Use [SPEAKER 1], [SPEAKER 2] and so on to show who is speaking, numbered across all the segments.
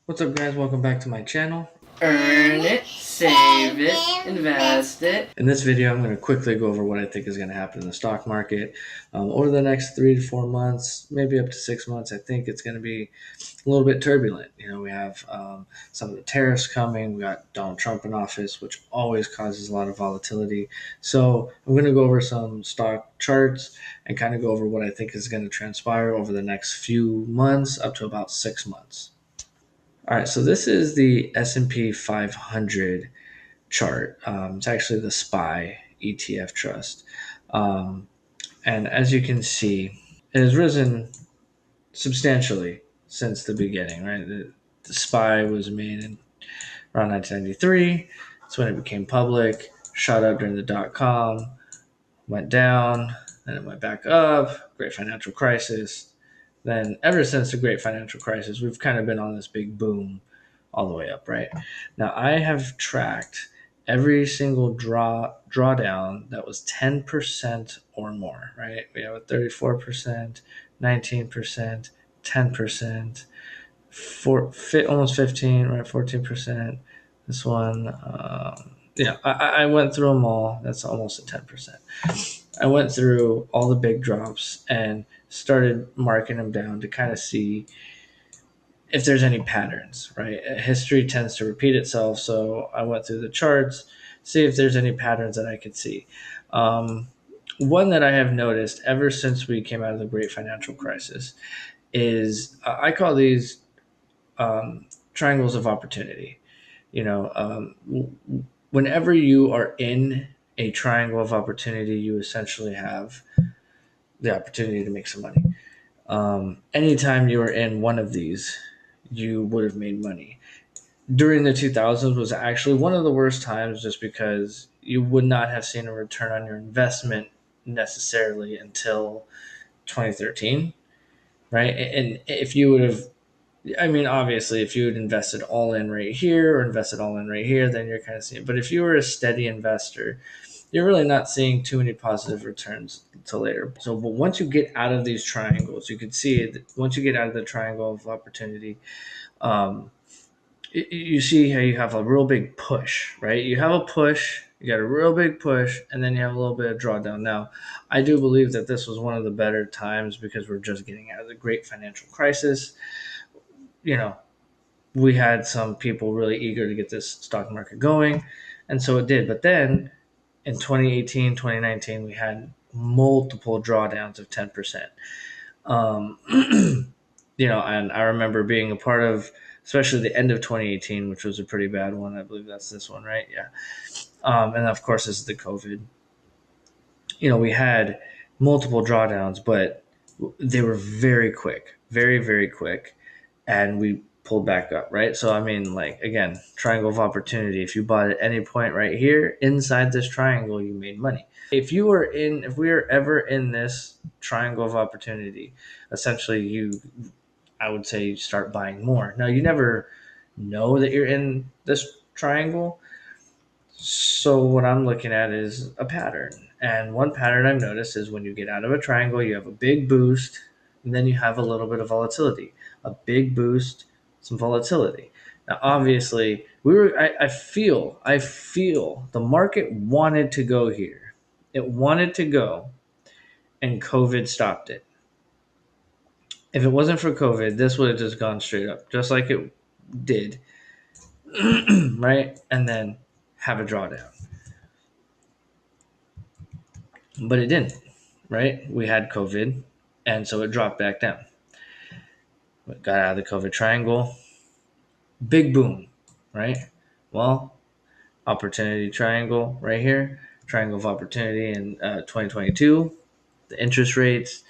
[SPEAKER 1] What's up, guys? Welcome back to my channel.
[SPEAKER 2] Earn it, save it, invest it.
[SPEAKER 1] In this video, I'm going to quickly go over what I think is going to happen in the stock market over the next 3 to 4 months, maybe up to 6 months. I think it's going to be a little bit turbulent. We have some of the tariffs coming. We got Donald Trump in office, which always causes a lot of volatility. So I'm going to go over some stock charts and kind of go over what I think is going to transpire over the next few months, up to about 6 months. All right, so this is the S&P 500 chart. It's actually the SPY ETF trust. Um, and as you can see, it has risen substantially since the beginning, right? The SPY was made in around 1993. That's when it became public, shot up during the dot-com, went down, then it went back up, great financial crisis. Then ever since the great financial crisis, we've kind of been on this big boom all the way up, right? Now I have tracked every single drawdown that was 10% or more, right? We have a 34%, 19%, 10%, almost 15, right? 14%. This one, I went through them all. That's almost a 10%. I went through all the big drops and started marking them down to kind of see if there's any patterns, right? History tends to repeat itself. So I went through the charts, see if there's any patterns that I could see. One that I have noticed ever since we came out of the great financial crisis is I call these triangles of opportunity. Whenever you are in a triangle of opportunity, you essentially have the opportunity to make some money. Anytime you were in one of these, you would have made money. During the 2000s was actually one of the worst times just because you would not have seen a return on your investment necessarily until 2013, right? And if you would have, I mean, obviously, if you had invested all in right here or invested all in right here, then you're kind of seeing. But if you were a steady investor, you're really not seeing too many positive returns until later. So, but once you get out of these triangles, you can see it. Once you get out of the triangle of opportunity, um, you see how you have a real big push, right? You have a push, you got a real big push, and then you have a little bit of drawdown. Now, I do believe that this was one of the better times because we're just getting out of the great financial crisis. You know, we had some people really eager to get this stock market going, and so it did. But then in 2018, 2019, we had multiple drawdowns of 10%. Um, and I remember being a part of, especially the end of 2018, which was a pretty bad one. I believe that's this one, right? Yeah. And of course, this is the COVID. We had multiple drawdowns, but they were very quick, very, very quick. And we pulled back up, right? So, I mean, like, again, triangle of opportunity. If you bought at any point right here inside this triangle, you made money. If we are ever in this triangle of opportunity, essentially I would say start buying more. Now, you never know that you're in this triangle. So, what I'm looking at is a pattern. And one pattern I've noticed is when you get out of a triangle, you have a big boost, and then you have a little bit of volatility. A big boost, some volatility. Now, obviously, I feel the market wanted to go here. It wanted to go, and COVID stopped it. If it wasn't for COVID, this would have just gone straight up, just like it did, right? And then have a drawdown. But it didn't, right? We had COVID, and so it dropped back down. We got out of the COVID triangle, big boom, right? Well, opportunity triangle right here, triangle of opportunity in 2022, the interest rates,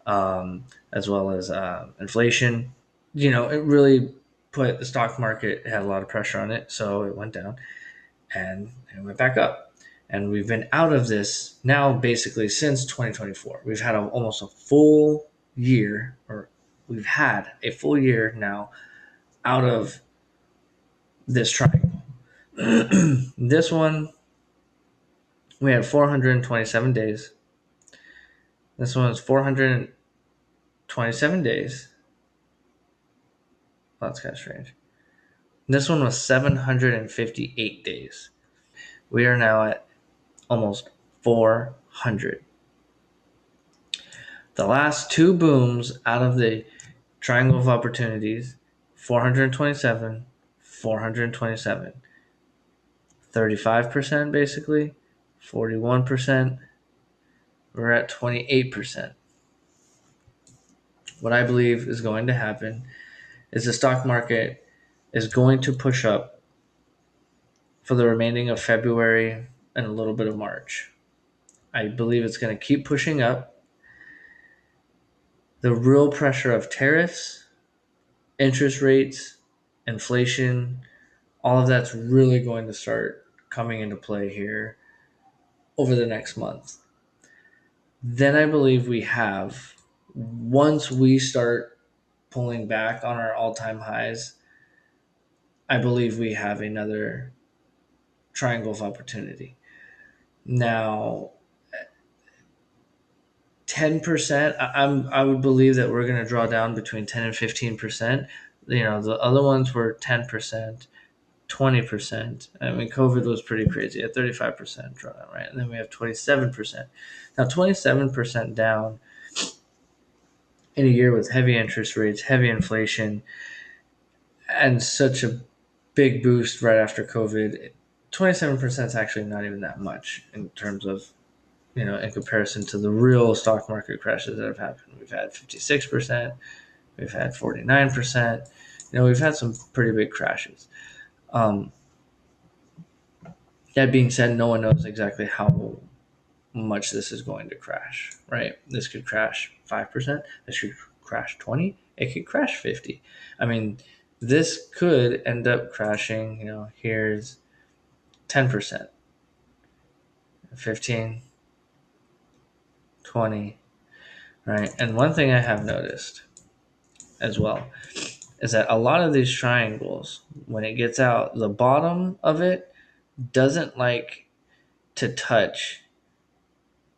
[SPEAKER 1] as well as inflation. It really put the stock market, it had a lot of pressure on it, so it went down and it went back up. And we've been out of this now basically since 2024. We've had almost a full year, or we've had a full year now out of this triangle. This one, we had 427 days. This one is 427 days. Well, that's kind of strange. This one was 758 days. We are now at almost 400. The last two booms out of the triangle of opportunities, 427, 427. 35% basically, 41%. We're at 28%. What I believe is going to happen is the stock market is going to push up for the remaining of February and a little bit of March. I believe it's going to keep pushing up. The real pressure of tariffs, interest rates, inflation, all of that's really going to start coming into play here over the next month. Then I believe we have, once we start pulling back on our all-time highs, I believe we have another triangle of opportunity. Now, 10%, I would believe that we're going to draw down between 10 and 15%. The other ones were 10%, 20%. I mean, COVID was pretty crazy at 35% drawdown, right? And then we have 27%. Now, 27% down in a year with heavy interest rates, heavy inflation, and such a big boost right after COVID. 27% is actually not even that much in terms of, in comparison to the real stock market crashes that have happened. We've had 56%, we've had 49%. We've had some pretty big crashes. That being said, no one knows exactly how much this is going to crash, right? This could crash 5%, this could crash 20, it could crash 50. I mean, this could end up crashing, here's 10%, 15, 20, right? And one thing I have noticed as well is that a lot of these triangles, when it gets out, the bottom of it doesn't like to touch.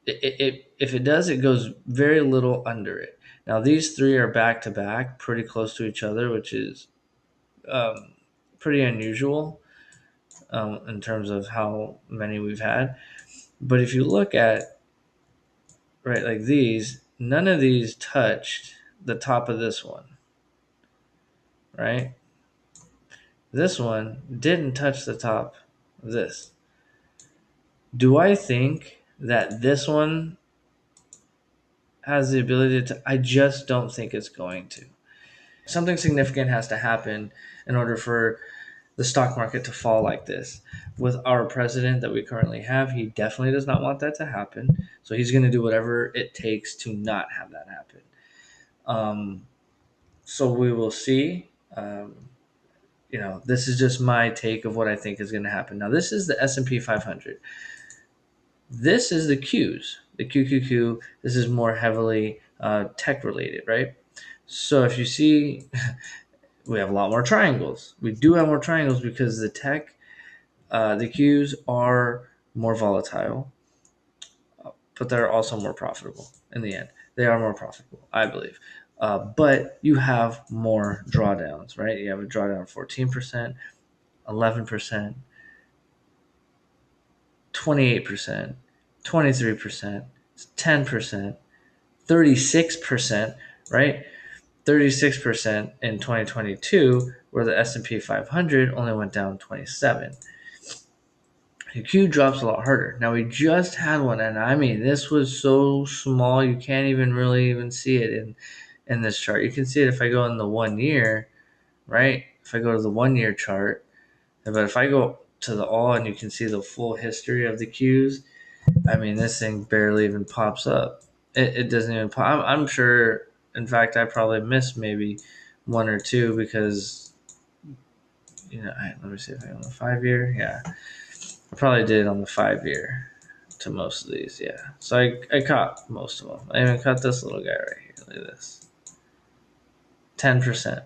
[SPEAKER 1] If it does, it goes very little under it. Now, these three are back to back, pretty close to each other, which is pretty unusual in terms of how many we've had. But if you look at, right, like these, none of these touched the top of this one, right? This one didn't touch the top of this. Do I think that this one has the ability to? I just don't think it's going to. Something significant has to happen in order for the stock market to fall like this. With our president that we currently have, he definitely does not want that to happen. So he's going to do whatever it takes to not have that happen. So we will see. This is just my take of what I think is going to happen. Now, this is the S&P 500. This is the Qs, the QQQ. This is more heavily tech related, right? So if you see, we have a lot more triangles. We do have more triangles because the tech, the Qs are more volatile, but they're also more profitable in the end. They are more profitable, I believe. But you have more drawdowns, right? You have a drawdown of 14%, 11%, 28%, 23%, 10%, 36%, right? 36% in 2022, where the S&P 500 only went down 27. The Q drops a lot harder. Now, we just had one, and I mean, this was so small, you can't even really even see it in this chart. You can see it if I go in the 1 year, right? If I go to the 1 year chart, but if I go to the all and you can see the full history of the Qs, I mean, this thing barely even pops up. It doesn't even pop. I'm sure, in fact, I probably missed maybe one or two because, let me see if I on the 5 year. Yeah, I probably did on the 5 year to most of these. Yeah. So I caught most of them. I even caught this little guy right here. Look at this. 10%.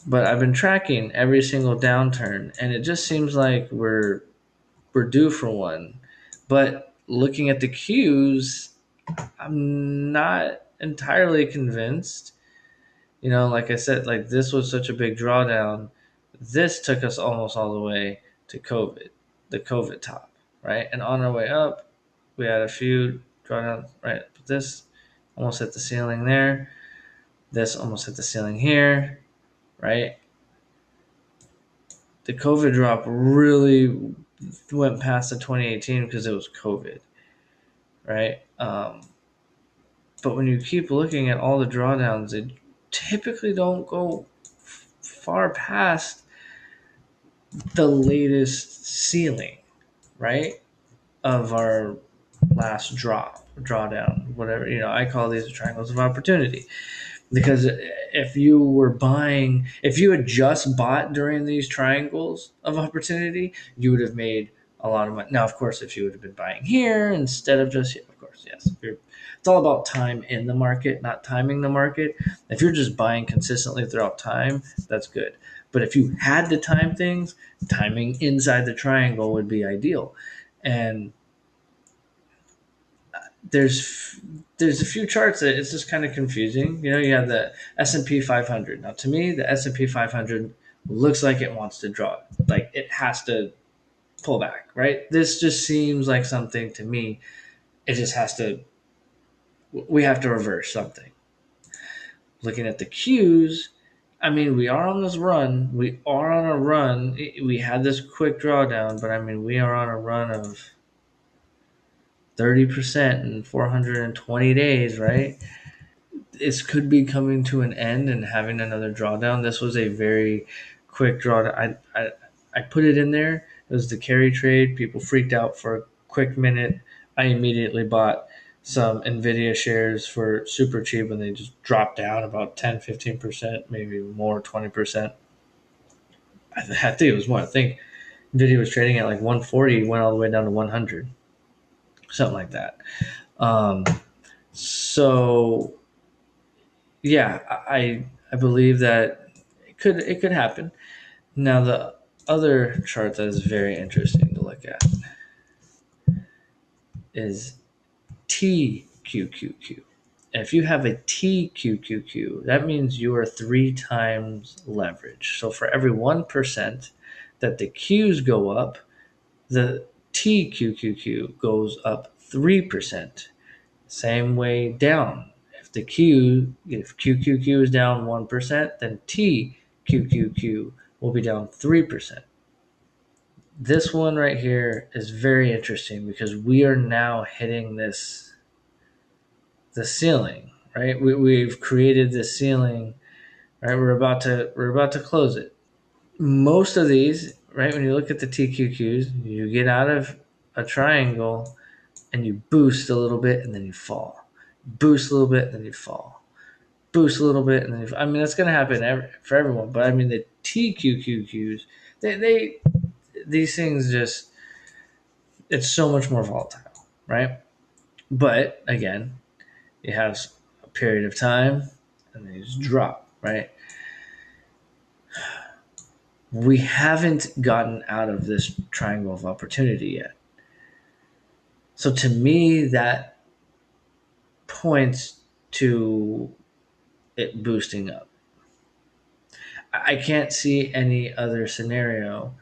[SPEAKER 1] But I've been tracking every single downturn, and it just seems like we're due for one. But looking at the Qs, I'm not entirely convinced. Like I said, like this was such a big drawdown This took us almost all the way to COVID, the COVID top, right? And on our way up, we had a few drawdowns, right? But this almost hit the ceiling there. This almost hit the ceiling here, right? The COVID drop really went past the 2018 because it was COVID, right? But when you keep looking at all the drawdowns, it typically don't go far past the latest ceiling, right? Of our last drawdown, whatever, I call these triangles of opportunity. Because if you had just bought during these triangles of opportunity, you would have made a lot of money. Now, of course, if you would have been buying here instead of just here, of course, yes. It's all about time in the market, not timing the market. If you're just buying consistently throughout time, that's good. But if you had to time things, timing inside the triangle would be ideal. And there's there's a few charts that it's just kind of confusing. You have the S&P 500. Now, to me, the S&P 500 looks like it wants to draw, like it has to pull back, right? This just seems like something to me. It just has to. We have to reverse something. Looking at the Qs, I mean, we are on this run. We are on a run. We had this quick drawdown, but I mean, we are on a run of 30% in 420 days, right? This could be coming to an end and having another drawdown. This was a very quick drawdown. I put it in there. It was the carry trade. People freaked out for a quick minute. I immediately bought some Nvidia shares for super cheap, and they just dropped down about 10-15%, maybe more, 20%. I think it was more. I think Nvidia was trading at like 140, went all the way down to 100, something like that. Um, so yeah, I believe that it could happen. Now the other chart that is very interesting to look at is TQQQ. And if you have a TQQQ, that means you are 3 times leverage. So for every 1% that the Qs go up, the TQQQ goes up 3%. Same way down. If QQQ is down 1%, then TQQQ will be down 3%. This one right here is very interesting because we are now hitting the ceiling, right? We've created this ceiling, right? We're about to close it. Most of these, right? When you look at the TQQs, you get out of a triangle and you boost a little bit and then you fall. Boost a little bit and then you fall. Boost a little bit and then you fall. I mean, that's going to happen for everyone. But I mean, the TQQQs, they these things just, it's so much more volatile, right? But again, you have a period of time and they just drop, right? We haven't gotten out of this triangle of opportunity yet. So to me, that points to it boosting up. I can't see any other scenario.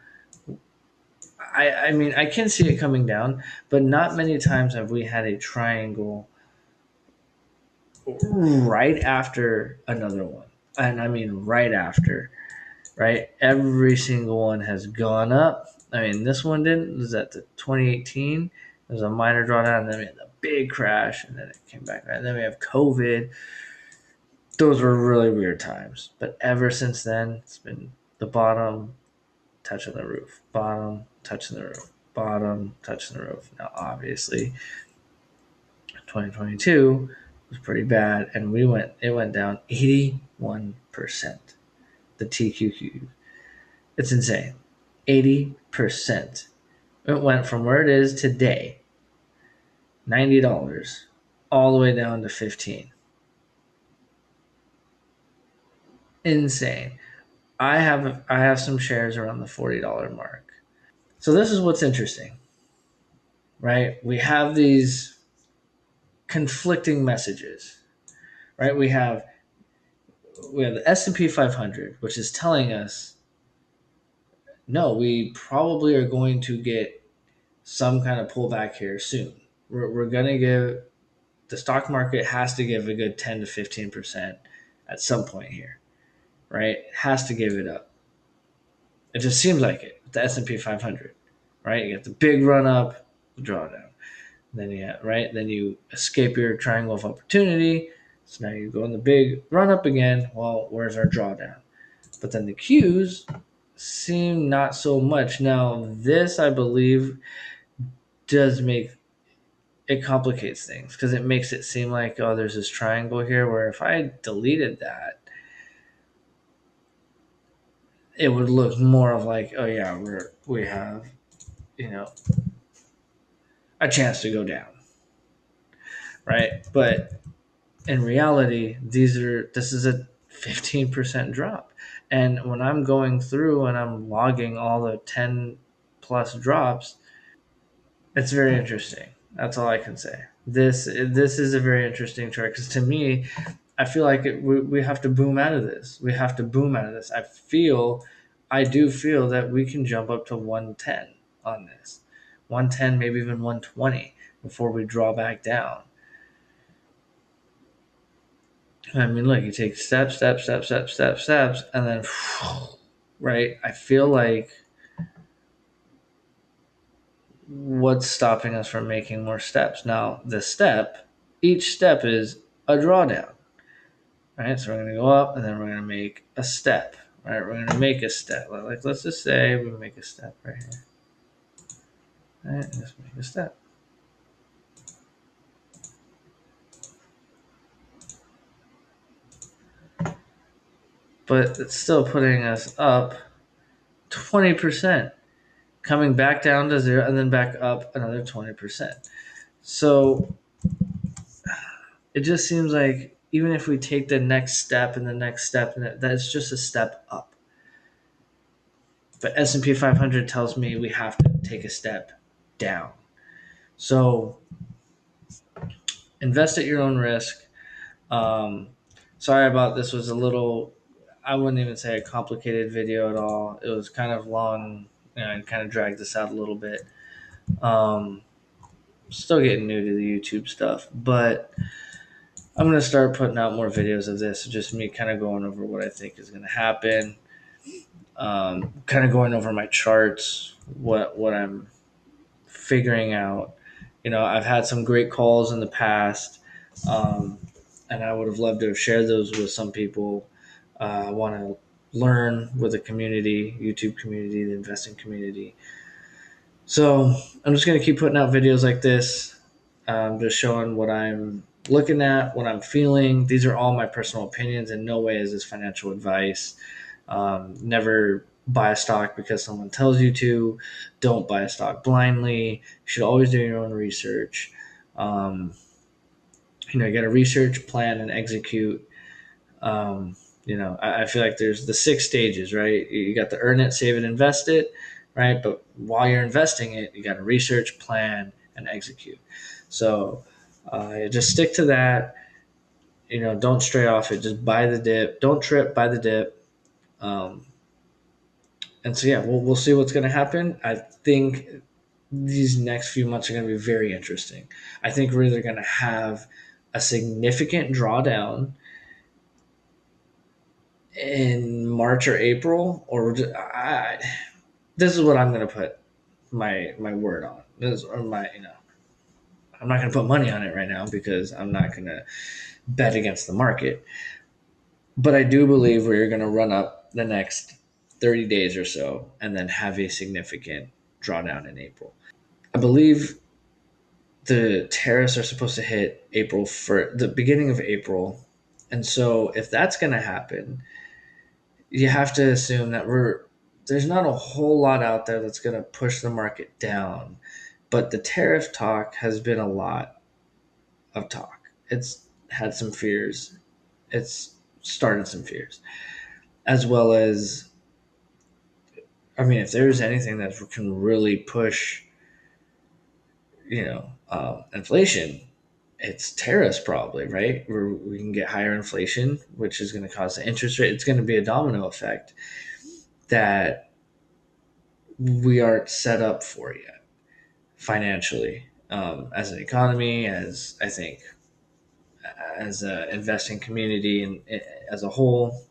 [SPEAKER 1] I mean, I can see it coming down, but not many times have we had a triangle right after another one. And I mean, right after, right? Every single one has gone up. I mean, this one didn't. It was at the 2018. There was a minor drawdown, and then we had the big crash, and then it came back. Right? And then we have COVID. Those were really weird times. But ever since then, it's been the bottom, touching the roof, bottom, touching the roof, bottom, touching the roof. Now, obviously, 2022 was pretty bad, and it went down 81%. The TQQ, it's insane. 80%. It went from where it is today, $90, all the way down to 15. Insane. I have some shares around the $40 mark. So this is what's interesting, right? We have these conflicting messages, right? We have the S&P 500, which is telling us no, we probably are going to get some kind of pullback here soon. We're going to give the stock market has to give a good 10 to 15% at some point here, right? It has to give it up. It just seems like it. The S&P 500, right? You get the big run up, the drawdown. Then then you escape your triangle of opportunity. So now you go in the big run up again. Well, where's our drawdown? But then the Qs seem not so much. Now, this I believe does make it complicates things because it makes it seem like, oh, there's this triangle here where if I deleted that, it would look more of like, oh yeah, we have, you know, a chance to go down, right? But in reality, this is a 15% drop. And when I'm going through and I'm logging all the 10 plus drops, it's very interesting. That's all I can say. This is a very interesting chart because to me, I feel like we have to boom out of this. We have to boom out of this. I do feel that we can jump up to 110 on this, 110, maybe even 120 before we draw back down. I mean, look, you take steps, and then, right? I feel like what's stopping us from making more steps? Now, each step is a drawdown, right? So we're going to go up and then we're going to make a step, right? We're going to make a step. Like, let's just say we make a step right here. All right, let's make a step. But it's still putting us up 20%, coming back down to zero and then back up another 20%. So it just seems like even if we take the next step and the next step, and that's just a step up. But S&P 500 tells me we have to take a step down. So invest at your own risk. Sorry about this was a little, I wouldn't even say a complicated video at all. It was kind of long, and kind of dragged this out a little bit. Still getting new to the YouTube stuff, but I'm going to start putting out more videos of this. Just me kind of going over what I think is going to happen. Kind of going over my charts, what I'm figuring out. I've had some great calls in the past, and I would have loved to have shared those with some people. I want to learn with the community, YouTube community, the investing community. So I'm just going to keep putting out videos like this, just showing what I'm looking at, what I'm feeling. These are all my personal opinions. In no way is this financial advice. Never buy a stock because someone tells you to. Don't buy a stock blindly. You should always do your own research. You got to research, plan, and execute. I feel like there's the 6 stages, right? You got to earn it, save it, invest it, right? But while you're investing it, you got to research, plan, and execute. So just stick to that. Don't stray off it. Just buy the dip. Don't trip. Buy the dip. And so, yeah, we'll see what's going to happen. I think these next few months are going to be very interesting. I think we're either going to have a significant drawdown in March or April, or this is what I'm going to put my word on. This or my I'm not going to put money on it right now because I'm not going to bet against the market. But I do believe we're going to run up the next 30 days or so and then have a significant drawdown in April. I believe the tariffs are supposed to hit April for the beginning of April. And so if that's going to happen, you have to assume that there's not a whole lot out there that's going to push the market down. But the tariff talk has been a lot of talk. It's had some fears. It's started some fears. As well as, if there's anything that can really push, inflation, it's tariffs probably, right? Where we can get higher inflation, which is going to cause the interest rate. It's going to be a domino effect that we aren't set up for yet financially, as an economy, as I think, as an investing community, and as a whole.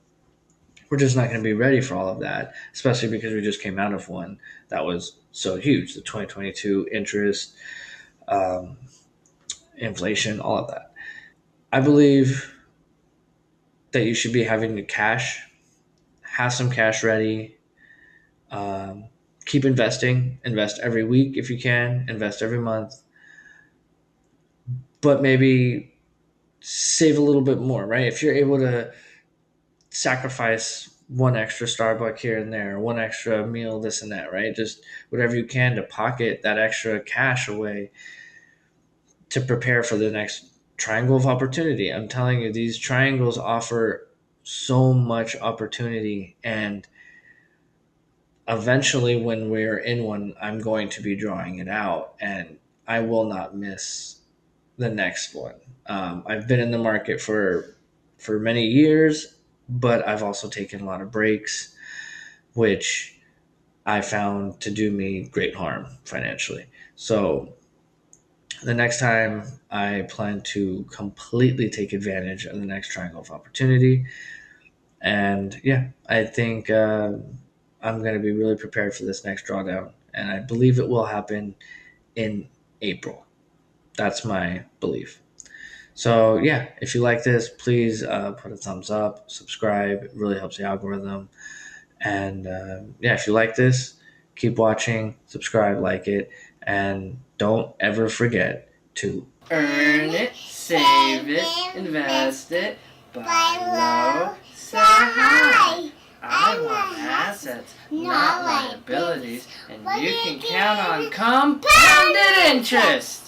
[SPEAKER 1] We're just not going to be ready for all of that, especially because we just came out of one that was so huge, the 2022 interest, um, inflation, all of that. I believe that you should be having the cash, have some cash ready. Um, Keep investing, invest every week if you can, invest every month, but maybe save a little bit more, right? If you're able to sacrifice one extra Starbucks here and there, one extra meal, this and that, right? Just whatever you can to pocket that extra cash away to prepare for the next triangle of opportunity. I'm telling you, these triangles offer so much opportunity, and eventually when we're in one, I'm going to be drawing it out, and I will not miss the next one. I've been in the market for many years, but I've also taken a lot of breaks, which I found to do me great harm financially. So the next time, I plan to completely take advantage of the next triangle of opportunity. And yeah, I think I'm going to be really prepared for this next drawdown. And I believe it will happen in April. That's my belief. So yeah, if you like this, please put a thumbs up, subscribe. It really helps the algorithm. And yeah, if you like this, keep watching, subscribe, like it, and don't ever forget to
[SPEAKER 2] Earn it, save it, invest it, buy low, sell high. I want assets, not liabilities, and you can count on compounded interest.